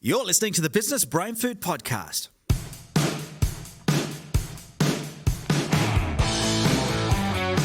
You're listening to the Business Brain Food Podcast.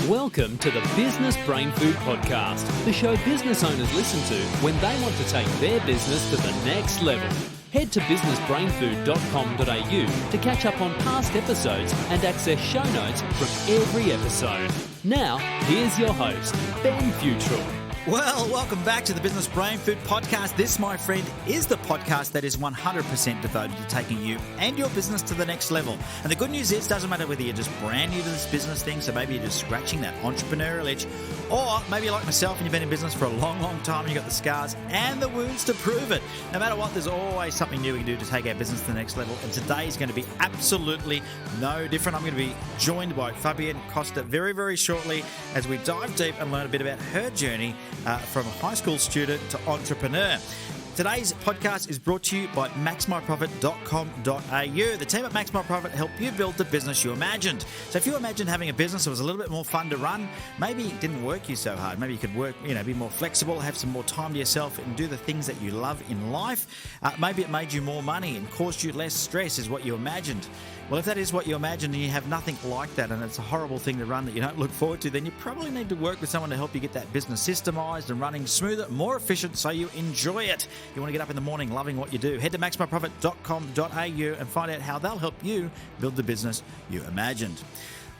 Welcome to the Business Brain Food Podcast, the show business owners listen to when they want to take their business to the next level. Head to businessbrainfood.com.au to catch up on past episodes and access show notes from every episode. Now, here's your host, Ben Futrell. Well, welcome back to the Business Brain Food Podcast. This, my friend, is the podcast that is 100% devoted to taking you and your business to the next level. And the good news is, it doesn't matter whether you're just brand new to this business thing, so maybe you're just scratching that entrepreneurial itch, or maybe you're like myself and you've been in business for a long, long time and you've got the scars and the wounds to prove it. No matter what, there's always something new we can do to take our business to the next level. And today is going to be absolutely no different. I'm going to be joined by Fabienne Costa very, very shortly as we dive deep and learn a bit about her journey from a high school student to entrepreneur. Today's podcast is brought to you by maxmyprofit.com.au. The team at Max My Profit help you build the business you imagined. So if you imagined having a business that was a little bit more fun to run, maybe it didn't work you so hard. Maybe you could work, be more flexible, have some more time to yourself and do the things that you love in life. Maybe it made you more money and caused you less stress is what you imagined. Well, if that is what you imagine and you have nothing like that and it's a horrible thing to run that you don't look forward to, then you probably need to work with someone to help you get that business systemized and running smoother, more efficient so you enjoy it. You want to get up in the morning loving what you do. Head to maxmyprofit.com.au and find out how they'll help you build the business you imagined.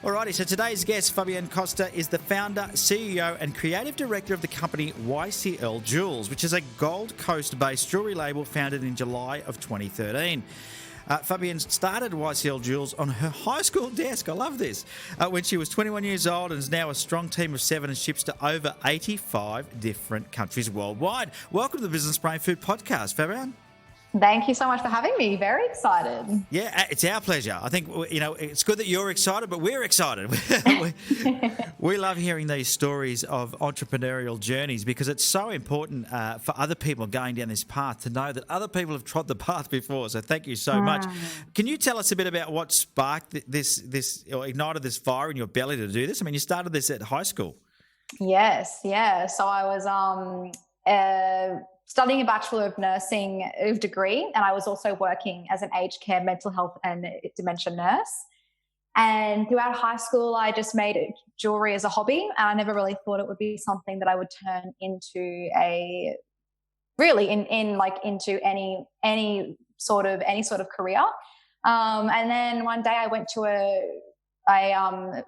Alrighty, so today's guest, Fabienne Costa, is the founder, CEO and creative director of the company YCL Jewels, which is a Gold Coast-based jewellery label founded in July of 2013. Fabienne started YCL Jewels on her high school desk, I love this, when she was 21 years old and is now a strong team of 7 and ships to over 85 different countries worldwide. Welcome to the Business Brain Food Podcast, Fabienne. Thank you so much for having me. Very excited. Yeah, it's our pleasure. I think, it's good that you're excited, but we're excited. We love hearing these stories of entrepreneurial journeys because it's so important for other people going down this path to know that other people have trod the path before. So thank you so much. Can you tell us a bit about what sparked this or ignited this fire in your belly to do this? I mean, you started this at high school. Yes, yeah. So I was studying a Bachelor of Nursing degree, and I was also working as an aged care, mental health and dementia nurse. And throughout high school, I just made jewelry as a hobby, and I never really thought it would be something that I would turn into into any sort of career. And then one day I went to a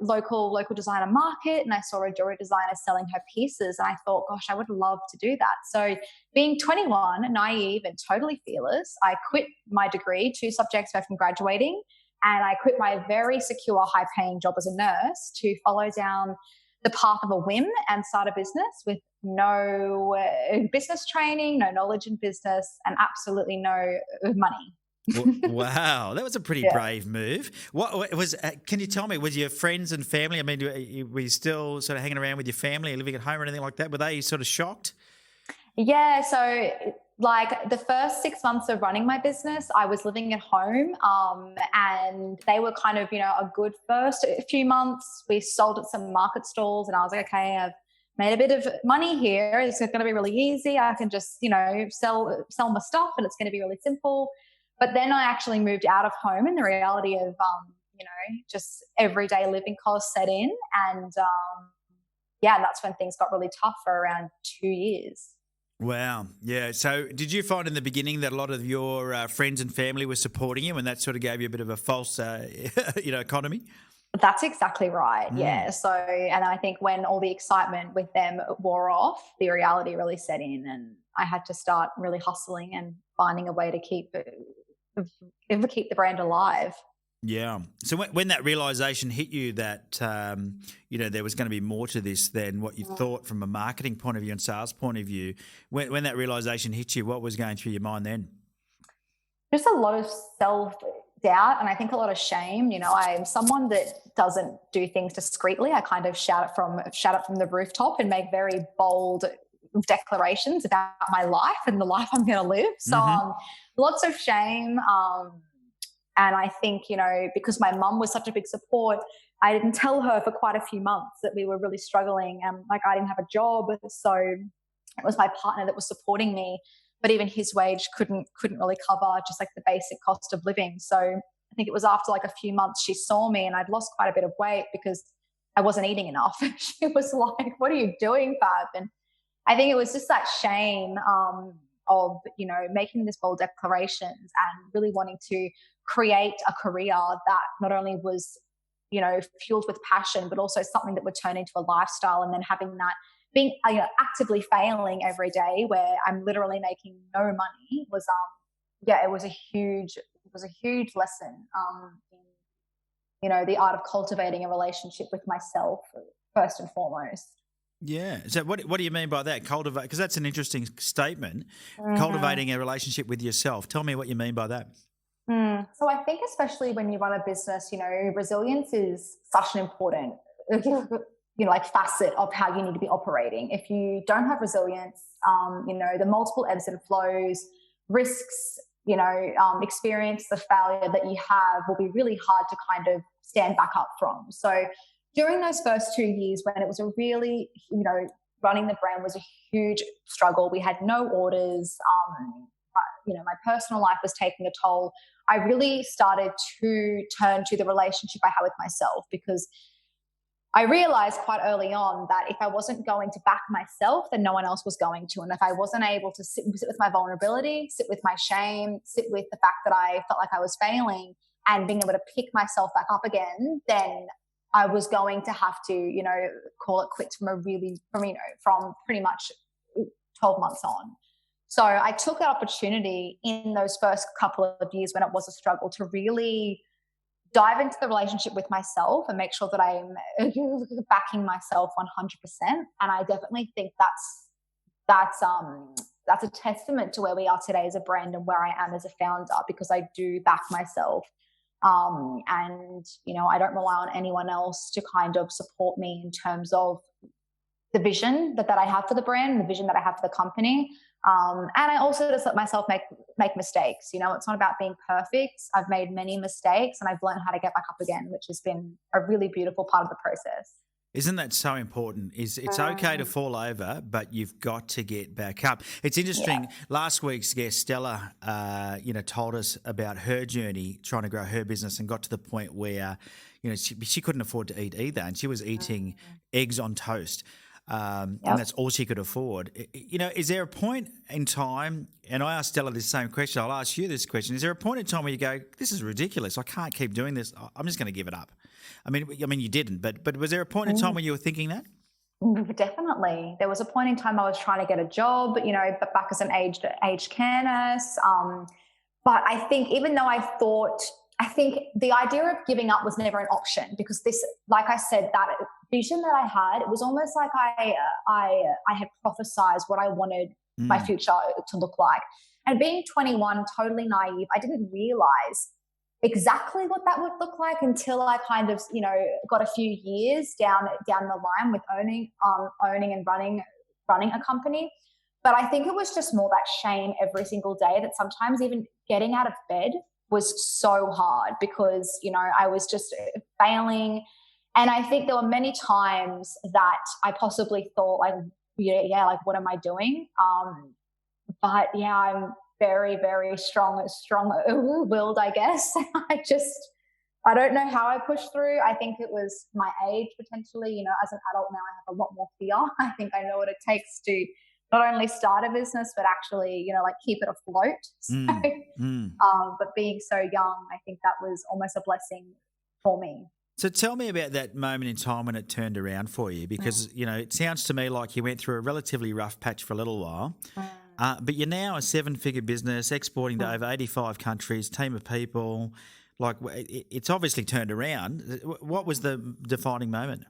local designer market and I saw a jewelry designer selling her pieces and I thought, gosh, I would love to do that. So being 21, naive and totally fearless, I quit my degree 2 subjects away from graduating, and I quit my very secure, high-paying job as a nurse to follow down the path of a whim and start a business with no business training, no knowledge in business, and absolutely no money. Wow, that was a pretty brave move. What was? Can you tell me? Was your friends and family? I mean, were you still sort of hanging around with your family, living at home, or anything like that? Were they sort of shocked? Yeah. So, like the first 6 months of running my business, I was living at home, and they were kind of a good first few months. We sold at some market stalls, and I was like, okay, I've made a bit of money here. It's going to be really easy. I can just sell my stuff, and it's going to be really simple. But then I actually moved out of home and the reality of, just everyday living costs set in. And that's when things got really tough for around 2 years. Wow. Yeah. So did you find in the beginning that a lot of your friends and family were supporting you and that sort of gave you a bit of a false, economy? That's exactly right. Yeah. So, and I think when all the excitement with them wore off, the reality really set in and I had to start really hustling and finding a way to keep the brand alive. Yeah. So when that realization hit you that, there was going to be more to this than what you thought from a marketing point of view and sales point of view, when that realization hit you, what was going through your mind then? Just a lot of self-doubt and I think a lot of shame. I'm someone that doesn't do things discreetly. I kind of shout it from the rooftop and make very bold declarations about my life and the life I'm going to live. So lots of shame. And I think, because my mum was such a big support, I didn't tell her for quite a few months that we were really struggling. I didn't have a job. So it was my partner that was supporting me. but even his wage couldn't really cover just like the basic cost of living. So I think it was after like a few months she saw me, and I'd lost quite a bit of weight because I wasn't eating enough. She was like, "What are you doing, Fab?" And I think it was just that shame of, you know, making these bold declarations and really wanting to create a career that not only was, you know, fueled with passion, but also something that would turn into a lifestyle. And then having that, being, you know, actively failing every day where I'm literally making no money was, it was a huge lesson in, you know, the art of cultivating a relationship with myself first and foremost. Yeah. So what do you mean by that? Cultivate, because that's an interesting statement. Mm-hmm. Cultivating a relationship with yourself. Tell me what you mean by that. So I think especially when you run a business, you know, resilience is such an important, you know, like facet of how you need to be operating. If you don't have resilience, you know, the multiple ebbs and flows, risks, you know, experience, the failure that you have will be really hard to kind of stand back up from. So during those first 2 years when it was a really, you know, running the brand was a huge struggle. We had no orders. You know, my personal life was taking a toll. I really started to turn to the relationship I had with myself, because I realized quite early on that if I wasn't going to back myself, then no one else was going to. And if I wasn't able to sit with my vulnerability, sit with my shame, sit with the fact that I felt like I was failing and being able to pick myself back up again, then I was going to have to, you know, call it quits from pretty much 12 months on. So I took that opportunity in those first couple of years when it was a struggle to really dive into the relationship with myself and make sure that I'm backing myself 100%. And I definitely think that's a testament to where we are today as a brand and where I am as a founder, because I do back myself. And, you know, I don't rely on anyone else to kind of support me in terms of the vision that I have for the brand, the vision that I have for the company. And I also just let myself make mistakes. You know, it's not about being perfect. I've made many mistakes and I've learned how to get back up again, which has been a really beautiful part of the process. Isn't that so important? It's okay to fall over, but you've got to get back up. It's interesting. Yeah. Last week's guest, Stella, you know, told us about her journey trying to grow her business and got to the point where, you know, she couldn't afford to eat either, and she was eating eggs on toast. And that's all she could afford. You know, is there a point in time, and I asked Stella this same question, I'll ask you this question, is there a point in time where you go, this is ridiculous, I can't keep doing this, I'm just going to give it up? I mean, you didn't, but was there a point in time when you were thinking that? Definitely. There was a point in time I was trying to get a job, you know, but back as an aged care nurse. But I think even though I think the idea of giving up was never an option, because this, like I said, that vision that I had, it was almost like I had prophesized what I wanted my future to look like. And being 21, totally naive, I didn't realize exactly what that would look like until I kind of, you know, got a few years down the line with owning and running a company. But I think it was just more that shame every single day, that sometimes even getting out of bed was so hard because, you know, I was just failing. And I think there were many times that I possibly thought like, like, what am I doing? But yeah, I'm very, very strong-willed, I guess. I don't know how I pushed through. I think it was my age potentially. You know, as an adult now, I have a lot more fear. I think I know what it takes to not only start a business, but actually, you know, like keep it afloat. So, but being so young, I think that was almost a blessing for me. So tell me about that moment in time when it turned around for you, because, you know, it sounds to me like you went through a relatively rough patch for a little while, but you're now a 7-figure business exporting to over 85 countries, team of people. Like, it's obviously turned around. What was the defining moment?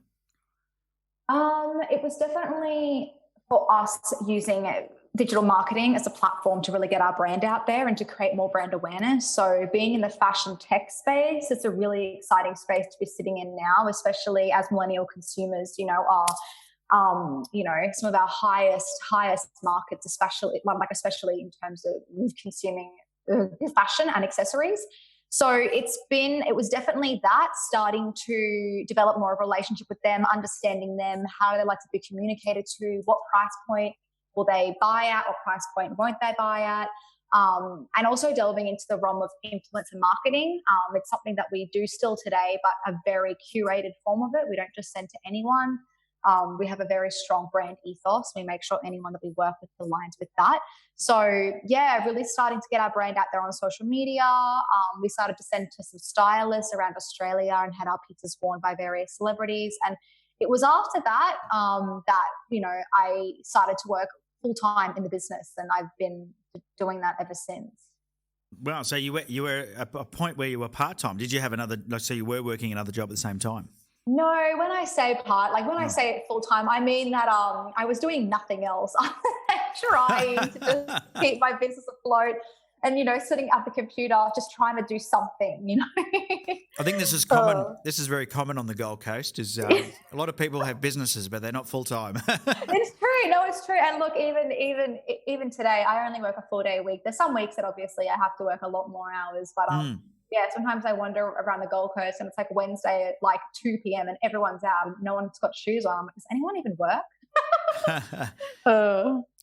It was definitely for us using digital marketing as a platform to really get our brand out there and to create more brand awareness. So being in the fashion tech space, it's a really exciting space to be sitting in now, especially as millennial consumers, you know, are, you know, some of our highest markets, especially in terms of consuming fashion and accessories. So it was definitely that, starting to develop more of a relationship with them, understanding them, how they like to be communicated to, what price point will they buy at? What price point won't they buy at? And also delving into the realm of influence and marketing. It's something that we do still today, but a very curated form of it. We don't just send to anyone. We have a very strong brand ethos. We make sure anyone that we work with aligns with that. So yeah, really starting to get our brand out there on social media. We started to send to some stylists around Australia and had our pizzas worn by various celebrities. And it was after that that, you know, I started to work full time in the business, and I've been doing that ever since. Well, so you were at a point where you were part-time. Did you have another, so you were working another job at the same time? No, when I say I say full time, I mean that I was doing nothing else. Trying to just keep my business afloat, and you know, sitting at the computer, just trying to do something. You know, I think this is common. This is very common on the Gold Coast. Is a lot of people have businesses, but they're not full time. It's true. No, it's true. And look, even today, I only work a 4-day week. There's some weeks that obviously I have to work a lot more hours, but yeah, sometimes I wander around the Gold Coast and it's like Wednesday at like 2 p.m. and everyone's out and no one's got shoes on. I'm like, does anyone even work?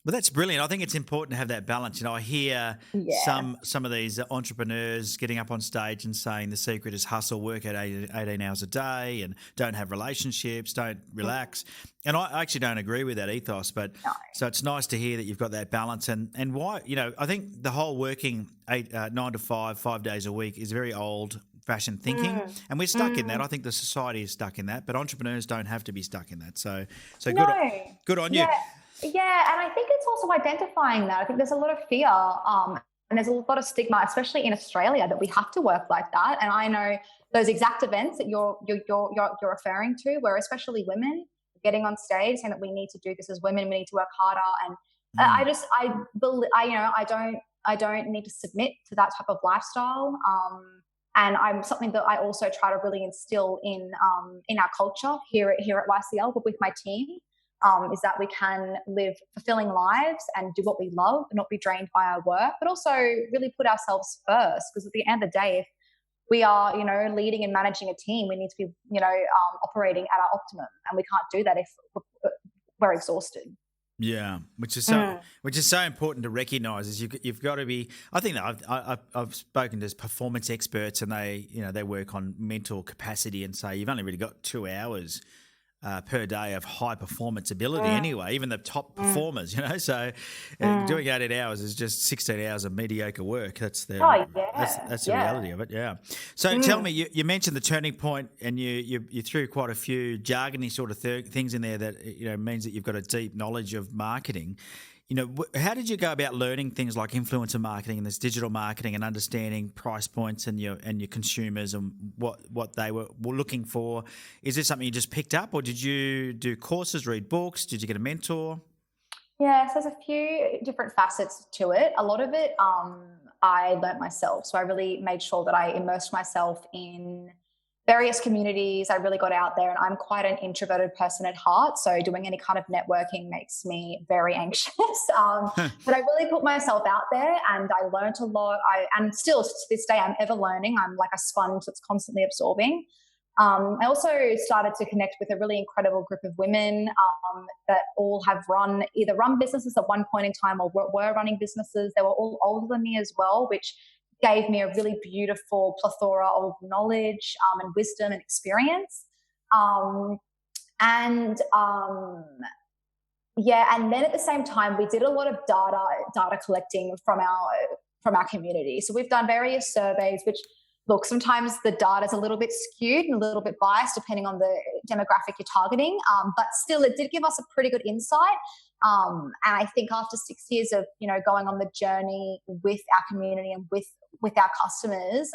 Well, that's brilliant. I think it's important to have that balance. You know, I hear some of these entrepreneurs getting up on stage and saying the secret is hustle, work at 18 hours a day and don't have relationships, don't relax. And I actually don't agree with that ethos, but so it's nice to hear that you've got that balance. And why, you know, I think the whole working 9 to 5 days a week is very old fashioned thinking, and we're stuck in that. I think the society is stuck in that, but entrepreneurs don't have to be stuck in that. So good on you. Yeah, and I think it's also identifying that. I think there's a lot of fear and there's a lot of stigma, especially in Australia, that we have to work like that. And I know those exact events that you're referring to, where especially women getting on stage saying that we need to do this as women, we need to work harder. And I don't need to submit to that type of lifestyle. And I'm something that I also try to really instill in our culture here at YCL, but with my team. Is that we can live fulfilling lives and do what we love and not be drained by our work, but also really put ourselves first. Because at the end of the day, if we are, you know, leading and managing a team, we need to be, you know, operating at our optimum, and we can't do that if we're exhausted. Yeah, which is so important to recognise. Is you've got to be. I think that I've spoken to performance experts, and they work on mental capacity and say you've only really got 2 hours per day of high performance ability anyway, even the top performers, you know, so doing 18 hours is just 16 hours of mediocre work. That's the reality of it. Yeah. So tell me, you mentioned the turning point, and you threw quite a few jargony sort of things in there that, you know, means that you've got a deep knowledge of marketing. You know, how did you go about learning things like influencer marketing and this digital marketing and understanding price points and your consumers and what they were looking for? Is this something you just picked up, or did you do courses, read books? Did you get a mentor? Yeah, so there's a few different facets to it. A lot of it I learnt myself. So I really made sure that I immersed myself in various communities. I really got out there, and I'm quite an introverted person at heart. So doing any kind of networking makes me very anxious. But I really put myself out there, and I learned a lot. And still to this day, I'm ever learning. I'm like a sponge that's constantly absorbing. I also started to connect with a really incredible group of women that all have either run businesses at one point in time or were running businesses. They were all older than me as well, which gave me a really beautiful plethora of knowledge and wisdom and experience. And then at the same time, we did a lot of data collecting from our community. So we've done various surveys, which, look, sometimes the data is a little bit skewed and a little bit biased depending on the demographic you're targeting. But still, it did give us a pretty good insight. And I think after 6 years of, you know, going on the journey with our community and with our customers,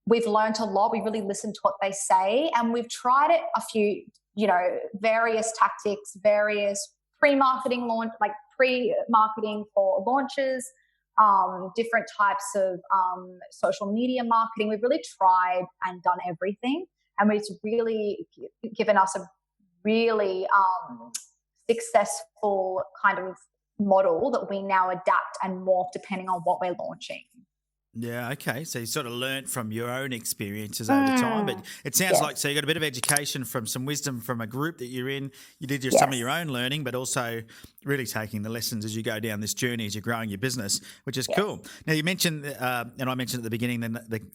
we've learned a lot. We really listened to what they say, and we've tried it a few, you know, various tactics, various pre-marketing for launches, different types of social media marketing. We've really tried and done everything, and it's really given us a really successful kind of model that we now adapt and morph depending on what we're launching. Yeah, okay. So you sort of learnt from your own experiences over time, but it sounds like Yes. so you got a bit of education from some wisdom from a group that you're in. You did some of Yes. your own learning, but also really taking the lessons as you go down this journey as you're growing your business, which is Yes. cool. Now you mentioned, and I mentioned at the beginning,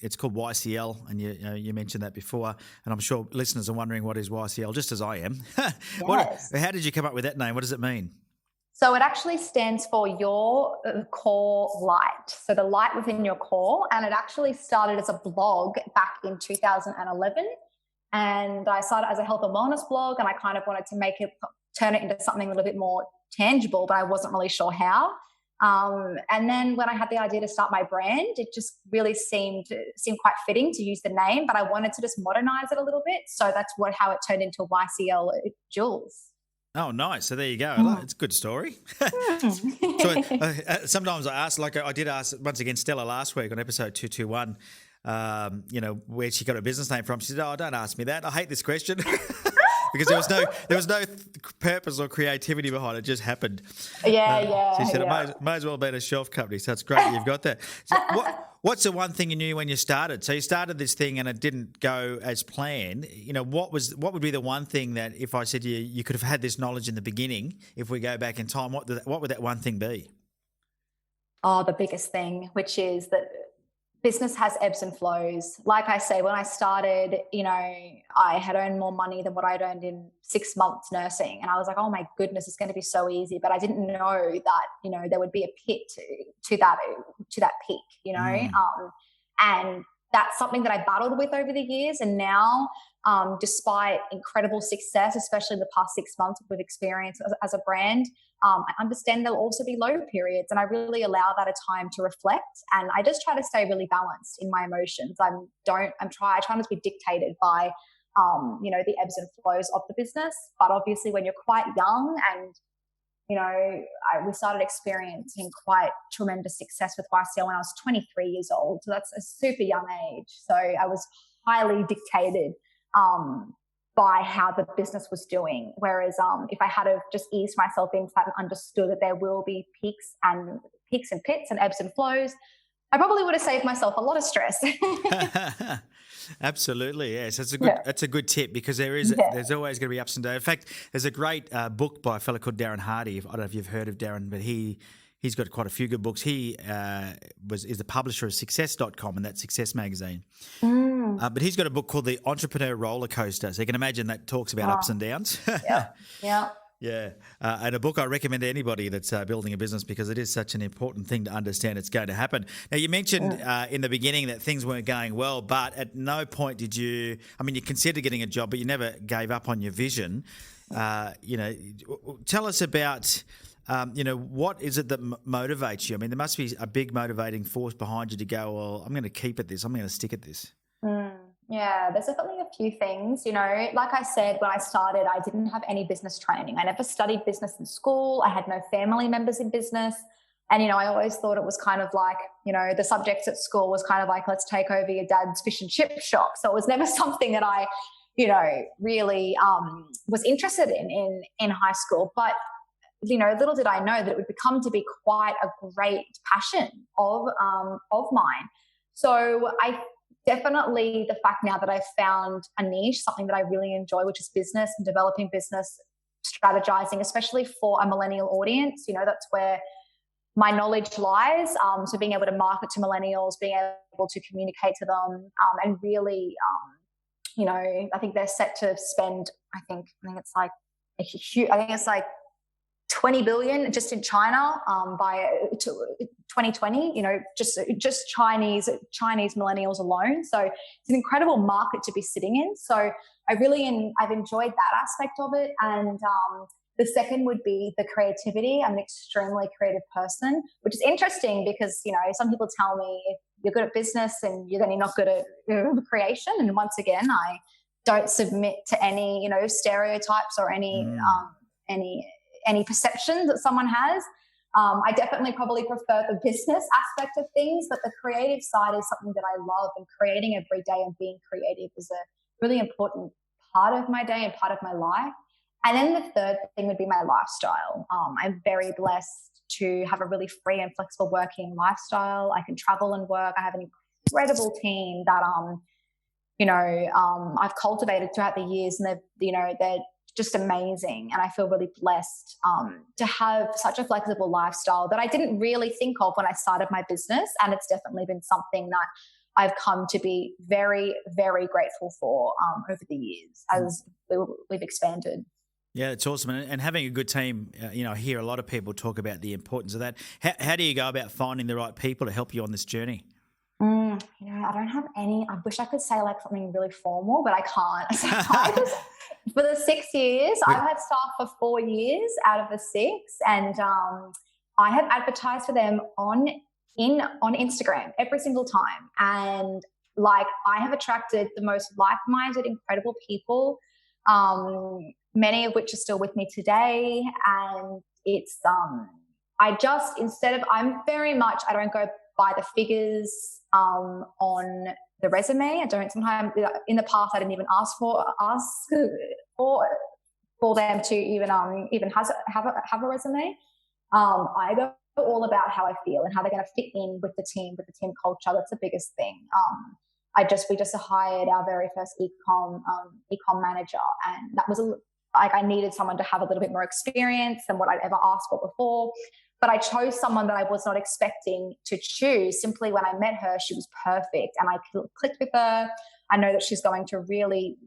it's called YCL, and you mentioned that before, and I'm sure listeners are wondering what is YCL, just as I am. Yes. How did you come up with that name? What does it mean? So it actually stands for your core light. So the light within your core. And it actually started as a blog back in 2011. And I started as a health and wellness blog, and I kind of wanted to turn it into something a little bit more tangible, but I wasn't really sure how. And then when I had the idea to start my brand, it just really seemed quite fitting to use the name, but I wanted to just modernize it a little bit. So that's how it turned into YCL Jewels. Oh, nice. So there you go. It's a good story. So sometimes I ask, like I did ask once again Stella last week on episode 221, where she got her business name from. She said, "Oh, don't ask me that. I hate this question." Because there was no purpose or creativity behind it. It just happened. Yeah. She said it might as well have been a shelf company. So it's great you've got that. So what's the one thing you knew when you started? So you started this thing and it didn't go as planned. What would be the one thing that if I said to you could have had this knowledge in the beginning, if we go back in time, what would that one thing be? Oh, the biggest thing, which is that business has ebbs and flows. Like I say, when I started, I had earned more money than what I'd earned in 6 months nursing. And I was like, oh my goodness, it's going to be so easy. But I didn't know that, there would be a pit to that peak, and that's something that I battled with over the years. And now, despite incredible success, especially in the past 6 months we've experienced as a brand, I understand there'll also be low periods, and I really allow that a time to reflect. And I just try to stay really balanced in my emotions. I try not to be dictated by, the ebbs and flows of the business. But obviously, when you're quite young, and we started experiencing quite tremendous success with YCL when I was 23 years old. So that's a super young age. So I was highly dictated by how the business was doing. Whereas if I had have just eased myself into that and understood that there will be peaks and pits and ebbs and flows, I probably would have saved myself a lot of stress. Absolutely, yes. That's a good tip, because there's always going to be ups and downs. In fact, there's a great book by a fellow called Darren Hardy. I don't know if you've heard of Darren, but he's got quite a few good books. He is the publisher of Success.com, and that's Success magazine. But he's got a book called The Entrepreneurial Roller Coaster. So you can imagine that talks about ups and downs. Yeah. Yeah, and a book I recommend to anybody that's building a business, because it is such an important thing to understand it's going to happen. Now, you mentioned in the beginning that things weren't going well, but at no point did you considered getting a job, but you never gave up on your vision. Tell us about, what is it that motivates you? I mean, there must be a big motivating force behind you to go, well, I'm going to keep at this. I'm going to stick at this. Yeah, there's definitely a few things. Like I said, when I started, I didn't have any business training. I never studied business in school. I had no family members in business. And, I always thought it was kind of like, the subjects at school was kind of like, let's take over your dad's fish and chip shop. So it was never something that I, really was interested in high school. But, little did I know that it would become to be quite a great passion of mine. So definitely the fact now that I've found a niche, something that I really enjoy, which is business and developing business, strategizing, especially for a millennial audience. That's where my knowledge lies. So being able to market to millennials, being able to communicate to them, and really, I think they're set to spend, I think it's like 20 billion just in China by 2020, just Chinese millennials alone. So it's an incredible market to be sitting in. So I've enjoyed that aspect of it. And the second would be the creativity. I'm an extremely creative person, which is interesting because, some people tell me if you're good at business and you're not good at creation. And once again, I don't submit to any, stereotypes or any perceptions that someone has. I definitely probably prefer the business aspect of things, but the creative side is something that I love, and creating every day and being creative is a really important part of my day and part of my life. And then the third thing would be my lifestyle. I'm very blessed to have a really free and flexible working lifestyle. I can travel and work. I have an incredible team that, I've cultivated throughout the years, and they're just amazing. And I feel really blessed to have such a flexible lifestyle that I didn't really think of when I started my business. And it's definitely been something that I've come to be very, very grateful for over the years as we've expanded. Yeah, it's awesome. And having a good team, I hear a lot of people talk about the importance of that. How do you go about finding the right people to help you on this journey? I don't have any. I wish I could say like something really formal, but I can't. So for the 6 years, I've had staff for 4 years out of the 6, and I have advertised for them on Instagram every single time. And like, I have attracted the most like-minded, incredible people, many of which are still with me today. And it's, I don't go by the figures on the resume. I don't sometimes, in the past, I didn't even ask for them to even have a resume. I go all about how I feel and how they're going to fit in with the team culture. That's the biggest thing. We just hired our very first ecom manager, and that was I needed someone to have a little bit more experience than what I'd ever asked for before. But I chose someone that I was not expecting to choose. Simply when I met her, she was perfect, and I clicked with her. I know that she's going to really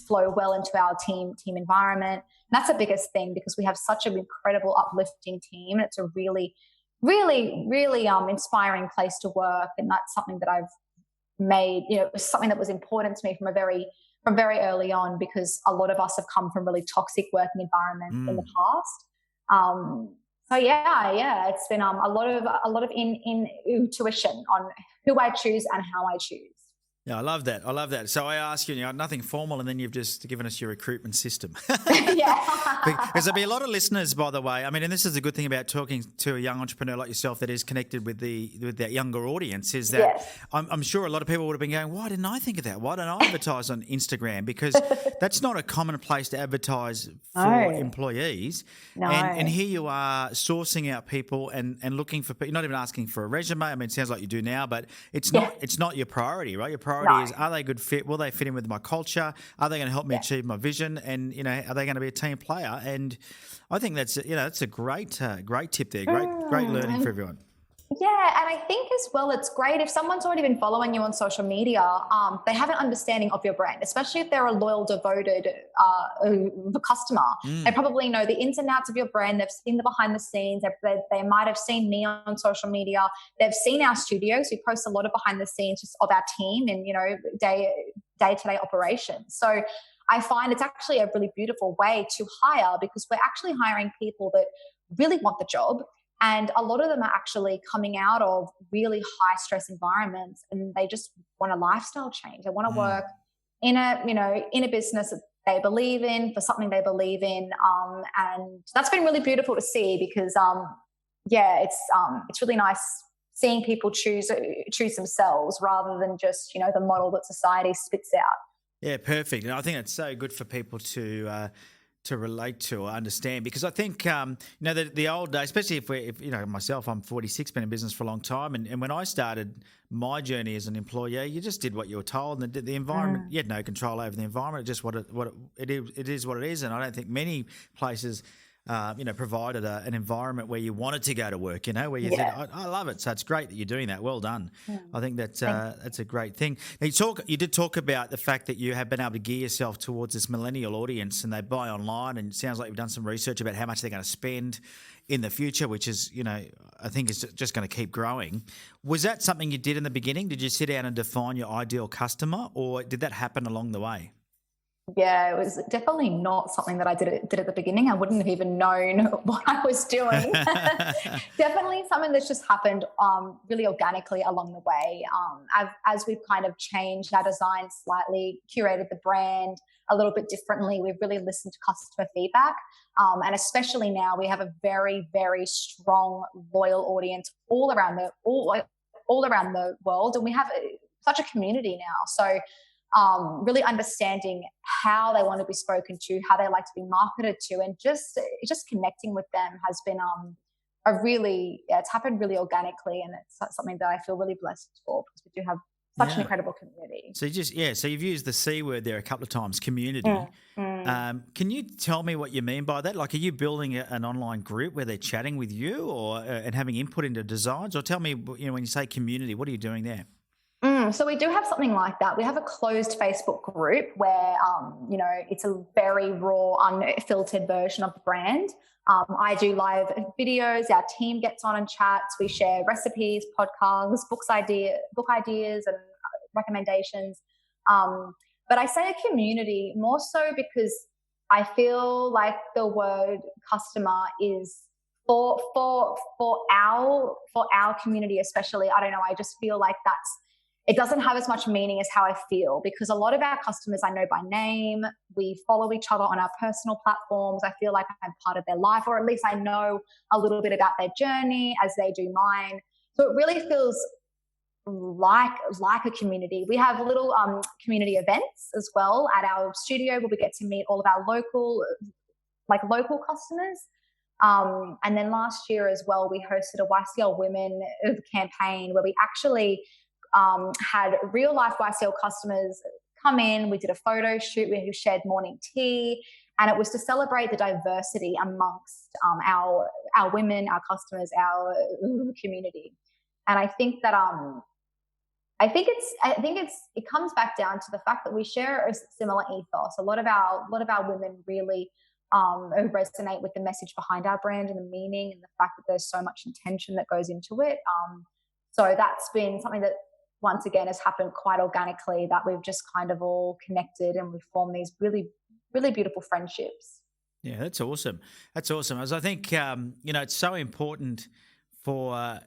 flow well into our team environment. And that's the biggest thing, because we have such an incredible, uplifting team. It's a really, really, really inspiring place to work, and that's something that I've made. It was something that was important to me from very early on, because a lot of us have come from really toxic working environments in the past. So it's been a lot of intuition on who I choose and how I choose. Yeah, I love that. So I ask you, nothing formal, and then you've just given us your recruitment system. Yeah. Because there'll be a lot of listeners, by the way. I mean, and this is a good thing about talking to a young entrepreneur like yourself that is connected with that younger audience, is that yes. I'm sure a lot of people would have been going, why didn't I think of that? Why don't I advertise on Instagram? Because that's not a common place to advertise for employees. No. And here you are sourcing out people and looking for people, not even asking for a resume. I mean, it sounds like you do now, but it's not your priority, right? Your priority is, are they a good fit? Will they fit in with my culture? Are they going to help me achieve my vision? And, are they going to be a team player? And I think that's a great tip there. Great learning for everyone. Yeah, and I think as well, it's great if someone's already been following you on social media, they have an understanding of your brand, especially if they're a loyal, devoted customer. They probably know the ins and outs of your brand. They've seen the behind the scenes. They might have seen me on social media. They've seen our studios. We post a lot of behind the scenes just of our team and, day-to-day operations. So I find it's actually a really beautiful way to hire, because we're actually hiring people that really want the job. And a lot of them are actually coming out of really high stress environments, and they just want a lifestyle change. They want to work in a business that they believe in, for something they believe in. And that's been really beautiful to see, because it's really nice seeing people choose themselves rather than just, the model that society spits out. Yeah, perfect. And I think it's so good for people to relate to or understand, because I think the old days, especially if myself, I'm 46, been in business for a long time, and when I started my journey as an employee, you just did what you were told, and the environment, you had no control over the environment. It's just it is what it is, and I don't think many places provided an environment where you wanted to go to work, where you think, I love it. So it's great that you're doing that. Well done. I think that's a great thing. Now you did talk about the fact that you have been able to gear yourself towards this millennial audience, and they buy online, and it sounds like you've done some research about how much they're going to spend in the future, which is, I think is just going to keep growing. Was that something you did in the beginning? Did you sit down and define your ideal customer, or did that happen along the way? Yeah, it was definitely not something that I did at the beginning. I wouldn't have even known what I was doing. Definitely something that's just happened really organically along the way. As we've kind of changed our design slightly, curated the brand a little bit differently, we've really listened to customer feedback. And especially now, we have a very, very strong, loyal audience all around the world. And we have such a community now. So really understanding how they want to be spoken to, how they like to be marketed to, and just connecting with them has been it's happened really organically, and it's something that I feel really blessed for, because we do have such an incredible community. So you've used the C word there a couple of times, community. Can you tell me what you mean by that? Like, are you building an online group where they're chatting with you, or and having input into designs? Or tell me, when you say community, what are you doing there? So we do have something like that. We have a closed Facebook group where, it's a very raw, unfiltered version of the brand. I do live videos. Our team gets on and chats. We share recipes, podcasts, book ideas and recommendations. But I say a community more so because I feel like the word customer is for our community especially. I don't know. I just feel like it doesn't have as much meaning as how I feel, because a lot of our customers I know by name. We follow each other on our personal platforms. I feel like I'm part of their life, or at least I know a little bit about their journey as they do mine. So it really feels like a community. We have little community events as well at our studio where we get to meet all of our local customers. And then last year as well, we hosted a YCL Women campaign where we actually had real life YCL customers come in. We did a photo shoot. We shared morning tea, and it was to celebrate the diversity amongst our women, our customers, our community. And I think that it comes back down to the fact that we share a similar ethos. A lot of our women really resonate with the message behind our brand and the meaning, and the fact that there's so much intention that goes into it. So that's been something that, once again, has happened quite organically, that we've just kind of all connected and we've formed these really, really beautiful friendships. Yeah, that's awesome. As I think, it's so important for,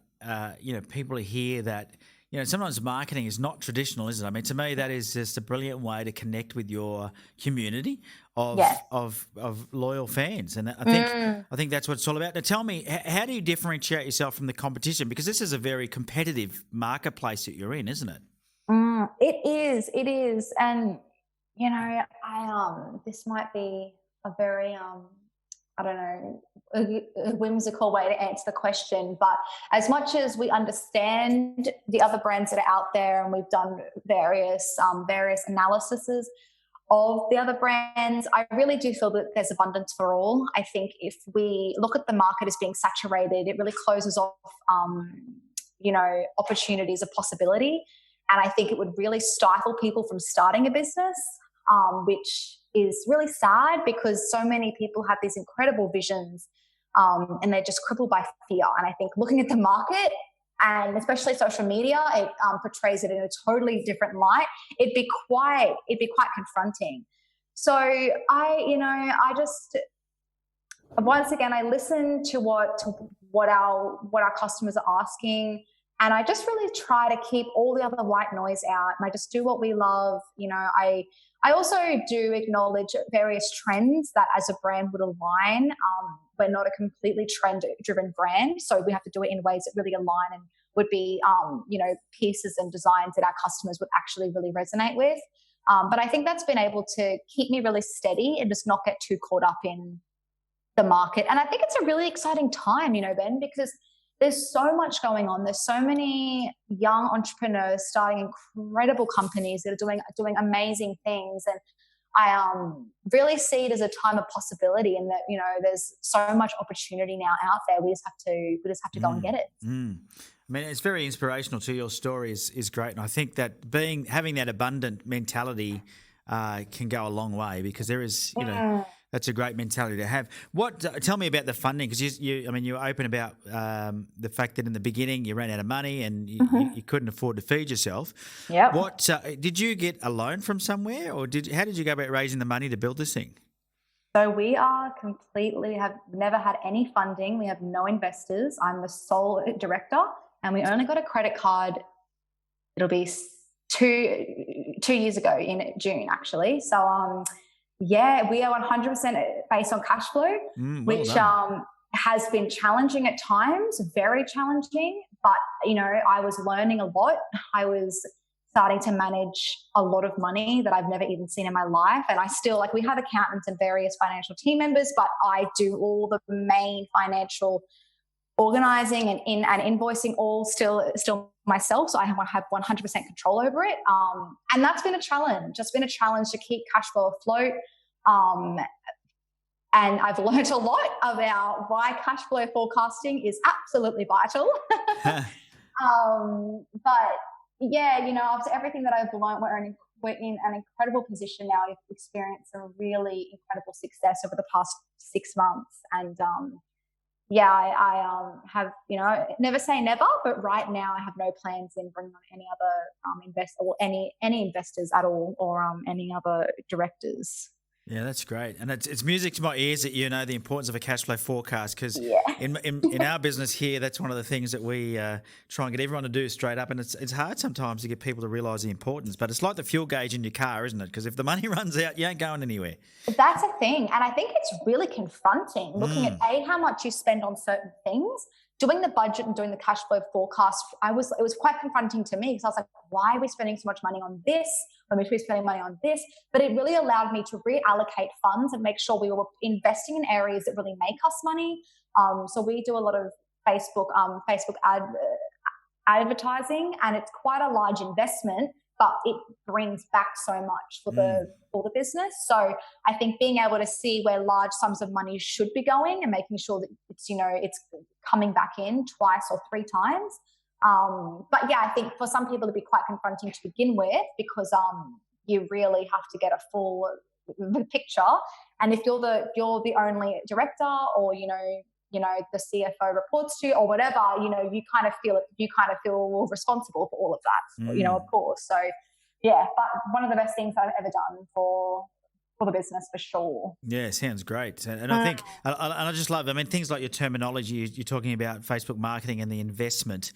people to hear that, sometimes marketing is not traditional, is it? I mean, to me, that is just a brilliant way to connect with your community of loyal fans, and I think that's what it's all about. Now, tell me, how do you differentiate yourself from the competition? Because this is a very competitive marketplace that you're in, isn't it? It is, and this might be a very I don't know, a whimsical way to answer the question, but as much as we understand the other brands that are out there, and we've done various analyses of the other brands, I really do feel that there's abundance for all. I think if we look at the market as being saturated, it really closes off, opportunities of possibility. And I think it would really stifle people from starting a business, which is really sad, because so many people have these incredible visions, and they're just crippled by fear. And I think looking at the market, and especially social media, it portrays it in a totally different light. It'd be quite confronting. So I just, once again, I listen to what our customers are asking, and I just really try to keep all the other white noise out, and I just do what we love. I also do acknowledge various trends that as a brand would align. We're not a completely trend-driven brand, so we have to do it in ways that really align and would be, pieces and designs that our customers would actually really resonate with. But I think that's been able to keep me really steady and just not get too caught up in the market. And I think it's a really exciting time, Ben, because there's so much going on. There's so many young entrepreneurs starting incredible companies that are doing amazing things. And I really see it as a time of possibility, and that, there's so much opportunity now out there. We just have to go and get it. I mean, it's very inspirational too. Your story is great. And I think that having that abundant mentality can go a long way, because there is, that's a great mentality to have. Tell me about the funding, because you were open about the fact that in the beginning you ran out of money and you couldn't afford to feed yourself. Yeah. Did you get a loan from somewhere, or how did you go about raising the money to build this thing? So we have never had any funding. We have no investors. I'm the sole director, and we only got a credit card. It'll be 2 years ago in June, actually. So we are 100% based on cash flow, which has been challenging at times, very challenging. But, I was learning a lot. I was starting to manage a lot of money that I've never even seen in my life. And I still, we have accountants and various financial team members, but I do all the main financial organizing and invoicing all still myself. So I have 100% control over it. And that's been a challenge. It's been a challenge to keep cash flow afloat. And I've learned a lot about why cash flow forecasting is absolutely vital. But yeah, after everything that I've learned, we're in an incredible position now. We've experienced some really incredible success over the past 6 months. And I have, never say never, but right now I have no plans in bringing on any other investor or any investors at all, or any other directors. Yeah, that's great. And it's music to my ears that the importance of a cash flow forecast, because in our business here, that's one of the things that we try and get everyone to do straight up. And it's hard sometimes to get people to realise the importance, but it's like the fuel gauge in your car, isn't it? Because if the money runs out, you ain't going anywhere. That's a thing. And I think it's really confronting looking at how much you spend on certain things. Doing the budget and doing the cash flow forecast, it was quite confronting to me, because I was like, why are we spending so much money on this when we should be spending money on this? But it really allowed me to reallocate funds and make sure we were investing in areas that really make us money. So we do a lot of Facebook advertising, and it's quite a large investment, but it brings back so much for the business. So I think being able to see where large sums of money should be going and making sure that it's coming back in twice or 3 times. But yeah, I think for some people it'd be quite confronting to begin with, because you really have to get a full picture. And if you're the only director, or the CFO reports to, or whatever, you kind of feel responsible for all of that, of course. So yeah, but one of the best things I've ever done for the business, for sure. Yeah, sounds great. And I think, and I just love, things like your terminology, you're talking about Facebook marketing and the investment.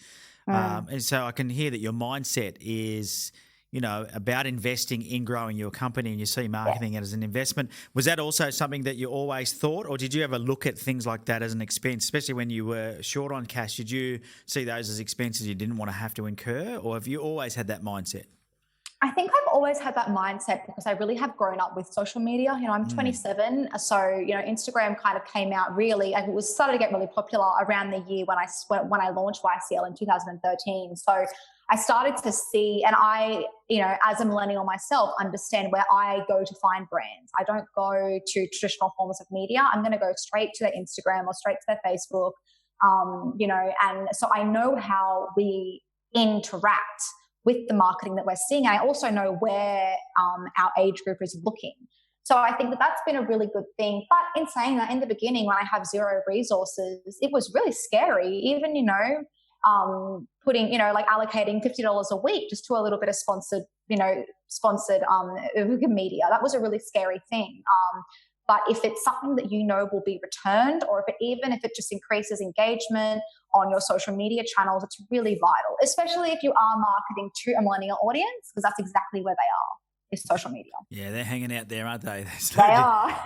And so I can hear that your mindset is, about investing in growing your company, and you see marketing as an investment. Was that also something that you always thought, or did you ever look at things like that as an expense, especially when you were short on cash? Did you see those as expenses you didn't want to have to incur, or have you always had that mindset? I think I've always had that mindset, because I really have grown up with social media. I'm 27, so Instagram kind of came out really, and it was started to get really popular around the year when I launched YCL in 2013. So I started to see, and I, as a millennial myself, understand where I go to find brands. I don't go to traditional forms of media. I'm going to go straight to their Instagram or straight to their Facebook, and so I know how we interact with the marketing that we're seeing. And I also know where our age group is looking. So I think that that's been a really good thing. But in saying that, in the beginning, when I have zero resources, it was really scary. Even, putting, allocating $50 a week just to a little bit of sponsored media. That was a really scary thing. But if it's something that will be returned, or even if it just increases engagement on your social media channels, it's really vital, especially if you are marketing to a millennial audience, because that's exactly where they are, is social media. Yeah, they're hanging out there, aren't they? They are.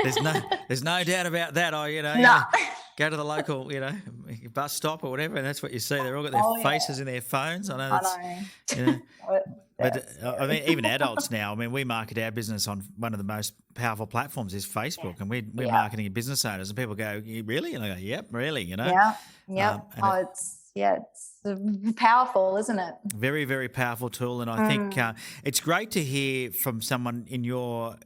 There's no doubt about that. Go to the local, bus stop or whatever, and that's what you see. They've all got their faces in their phones. I know. But even adults now, we market our business on one of the most powerful platforms is Facebook, and we're marketing business owners, and people go, really? And I go, yep, really, Yeah. It's powerful, isn't it? Very, very powerful tool. And I think it's great to hear from someone in your,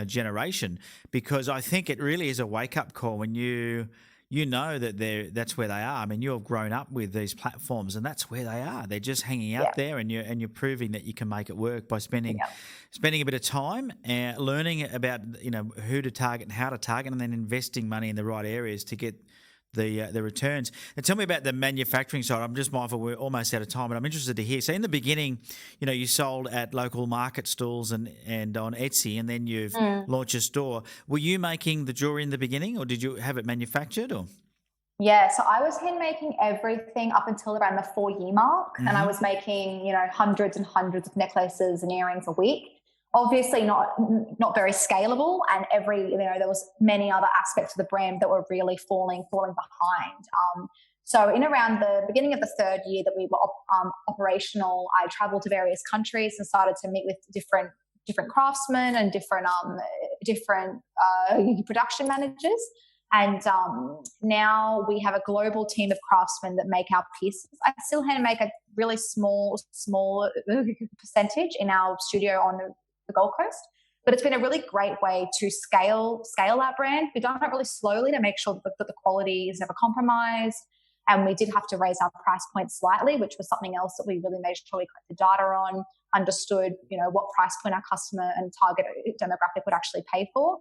generation, because I think it really is a wake-up call when you know that that's where they are. You've grown up with these platforms, and that's where they are. They're just hanging out there, and you're proving that you can make it work by spending a bit of time and learning about who to target and how to target, and then investing money in the right areas to get the returns. And tell me about the manufacturing side. I'm just mindful we're almost out of time, but I'm interested to hear. So in the beginning, you sold at local market stalls and on Etsy, and then you've launched a store. Were you making the jewelry in the beginning, or did you have it manufactured? Or yeah, so I was hand making everything up until around the 4-year mark, and I was making hundreds and hundreds of necklaces and earrings a week. Obviously not very scalable, and there was many other aspects of the brand that were really falling behind. So in around the beginning of the 3rd year that we were operational, I traveled to various countries and started to meet with different craftsmen and different production managers. And now we have a global team of craftsmen that make our pieces. I still hand make a really small percentage in our studio on the Gold Coast, but it's been a really great way to scale our brand. We've done it really slowly to make sure that the quality is never compromised. And we did have to raise our price point slightly, which was something else that we really made sure we collected data on, understood, what price point our customer and target demographic would actually pay for.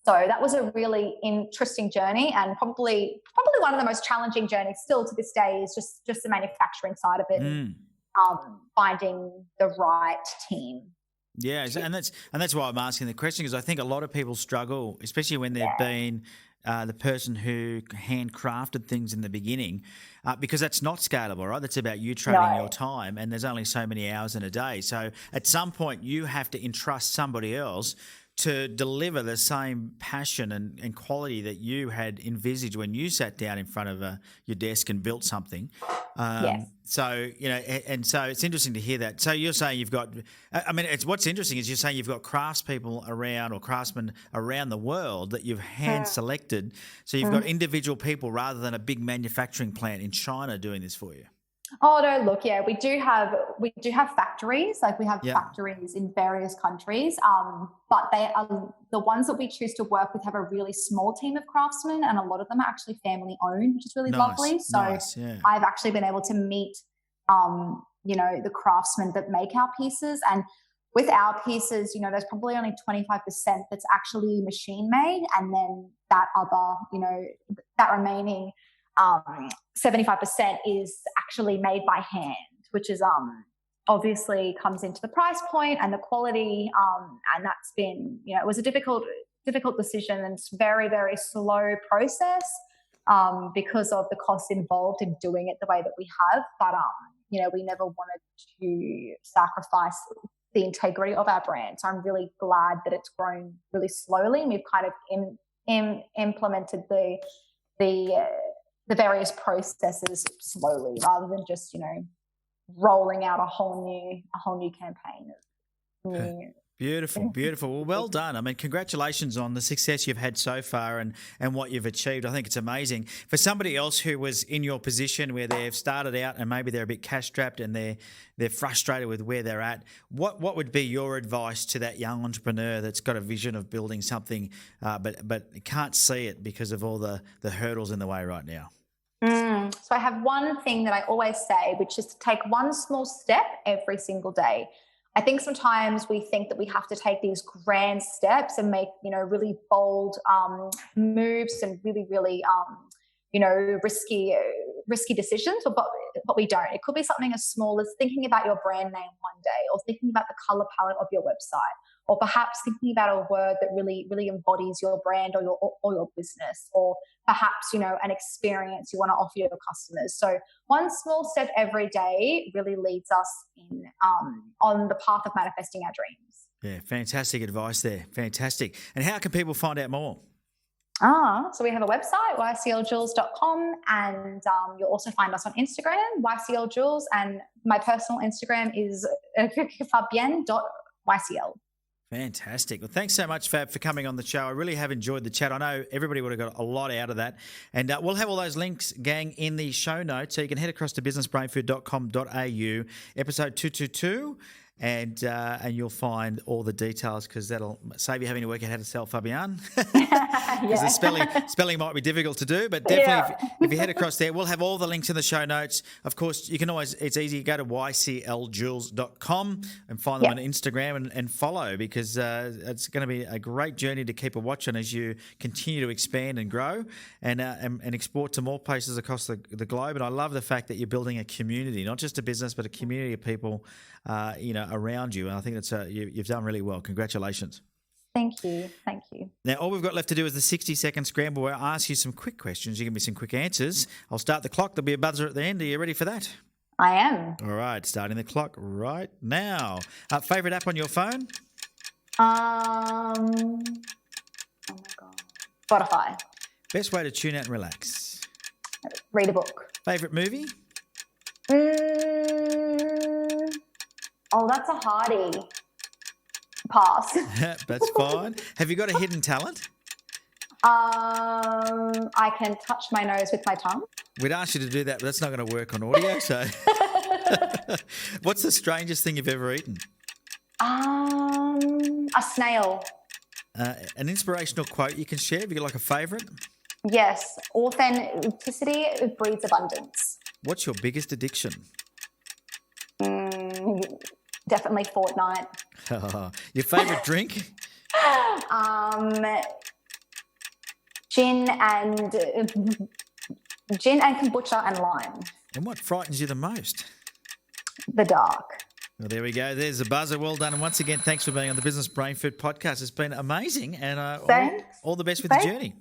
So that was a really interesting journey, and probably one of the most challenging journeys still to this day is just the manufacturing side of it, and finding the right team. Yeah, and that's why I'm asking the question, because I think a lot of people struggle, especially when they've been the person who handcrafted things in the beginning, because that's not scalable, right? That's about you trading your time, and there's only so many hours in a day. So at some point you have to entrust somebody else to deliver the same passion and quality that you had envisaged when you sat down in front of your desk and built something. So, and so it's interesting to hear that. So you're saying you've got, what's interesting is you're saying you've got craftspeople around, or craftsmen around the world that you've hand selected. So you've got individual people rather than a big manufacturing plant in China doing this for you. Oh no! Look, we do have factories. Like, we have factories in various countries, but they are the ones that we choose to work with have a really small team of craftsmen, and a lot of them are actually family owned, which is really lovely. So I've actually been able to meet, the craftsmen that make our pieces, and with our pieces, there's probably only 25% that's actually machine made, and then that other, that remaining 75% is actually made by hand, which is obviously comes into the price point and the quality, and that's been, it was a difficult decision, and it's very, very slow process because of the costs involved in doing it the way that we have. But we never wanted to sacrifice the integrity of our brand. So I'm really glad that it's grown really slowly, and we've kind of implemented the various processes slowly, rather than just, rolling out a whole new campaign. Beautiful. Well done. I mean, congratulations on the success you've had so far and what you've achieved. I think it's amazing. For somebody else who was in your position, where they've started out and maybe they're a bit cash strapped and they're frustrated with where they're at, what would be your advice to that young entrepreneur that's got a vision of building something but can't see it because of all the hurdles in the way right now? So I have one thing that I always say, which is to take one small step every single day. I think sometimes we think that we have to take these grand steps and make, really bold moves and really, really, risky decisions, but we don't. It could be something as small as thinking about your brand name one day, or thinking about the color palette of your website, or perhaps thinking about a word that really, really embodies your brand or your business, or perhaps, an experience you want to offer your customers. So one small step every day really leads us in on the path of manifesting our dreams. Yeah, fantastic advice there. Fantastic. And how can people find out more? So we have a website, ycljewels.com, and you'll also find us on Instagram, YCL Jewels, and my personal Instagram is fabienne.ycl. Fantastic. Well, thanks so much, Fab, for coming on the show. I really have enjoyed the chat. I know everybody would have got a lot out of that. And we'll have all those links, gang, in the show notes. So you can head across to businessbrainfood.com.au, episode 222, and you'll find all the details, because that'll save you having to work out how to sell Fabienne. Because the spelling might be difficult to do, but definitely if you head across there, we'll have all the links in the show notes. Of course, you can always, it's easy, go to ycljewels.com and find them on Instagram and follow, because it's going to be a great journey to keep a watch on as you continue to expand and grow and export to more places across the globe. And I love the fact that you're building a community, not just a business, but a community of people around you. And I think that's you've done really well. Congratulations. Thank you. Now, all we've got left to do is the 60-second scramble, where I ask you some quick questions. You give me some quick answers. I'll start the clock. There'll be a buzzer at the end. Are you ready for that? I am. All right, starting the clock right now. Favourite app on your phone? Oh my God. Spotify. Best way to tune out and relax? Read a book. Favourite movie? Oh, that's a hardie. Pass. That's fine. Have you got a hidden talent? I can touch my nose with my tongue. We'd ask you to do that, but that's not going to work on audio. So, what's the strangest thing you've ever eaten? A snail. An inspirational quote you can share. Have you got like a favourite? Yes. Authenticity breeds abundance. What's your biggest addiction? Definitely Fortnite. Your favourite drink? Gin and kombucha and lime. And what frightens you the most? The dark. Well, there we go. There's a buzzer. Well done. And once again, thanks for being on the Business Brain Food podcast. It's been amazing. And all the best with the journey.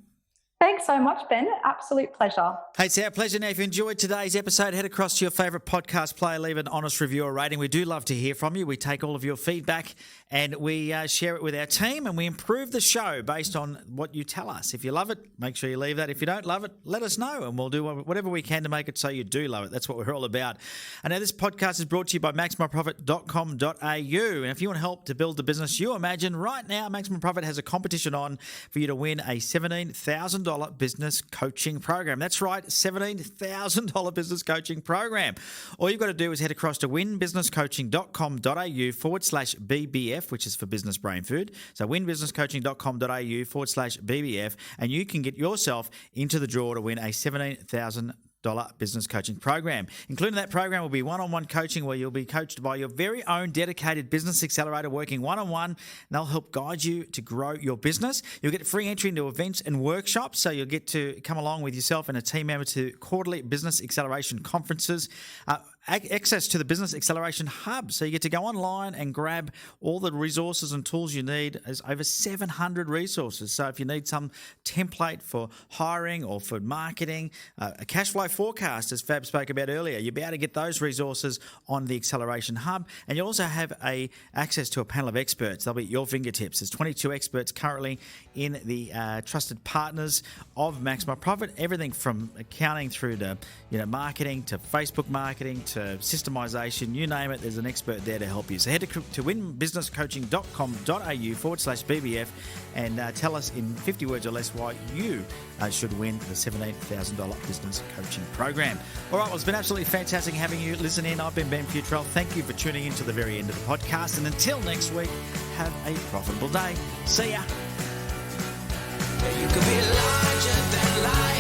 Thanks so much, Ben. Absolute pleasure. Hey, it's our pleasure. Now, if you enjoyed today's episode, head across to your favourite podcast player, leave an honest review or rating. We do love to hear from you. We take all of your feedback and we share it with our team, and we improve the show based on what you tell us. If you love it, make sure you leave that. If you don't love it, let us know, and we'll do whatever we can to make it so you do love it. That's what we're all about. And now this podcast is brought to you by maximumprofit.com.au. And if you want help to build the business you imagine, right now Maximum Profit has a competition on for you to win a $17,000 business coaching program. That's right, $17,000 business coaching program. All you've got to do is head across to winbusinesscoaching.com.au/BBF, which is for Business Brain Food. So winbusinesscoaching.com.au/BBF, and you can get yourself into the draw to win a $17,000 business coaching program. Including that program will be one-on-one coaching where you'll be coached by your very own dedicated business accelerator working one-on-one, and they'll help guide you to grow your business. You'll get free entry into events and workshops, so you'll get to come along with yourself and a team member to quarterly business acceleration conferences. Access to the Business Acceleration Hub, so you get to go online and grab all the resources and tools you need. There's over 700 resources, so if you need some template for hiring or for marketing, a cash flow forecast, as Fab spoke about earlier, you'll be able to get those resources on the Acceleration Hub, and you also have access to a panel of experts. They'll be at your fingertips. There's 22 experts currently in the trusted partners of Maximum Profit, everything from accounting through to marketing to Facebook marketing to systemization, you name it, there's an expert there to help you. So head to winbusinesscoaching.com.au/BBF and tell us in 50 words or less why you should win the $17,000 business coaching program. All right, well, it's been absolutely fantastic having you listen in. I've been Ben Futrell. Thank you for tuning in to the very end of the podcast. And until next week, have a profitable day. See ya. You could be larger than life.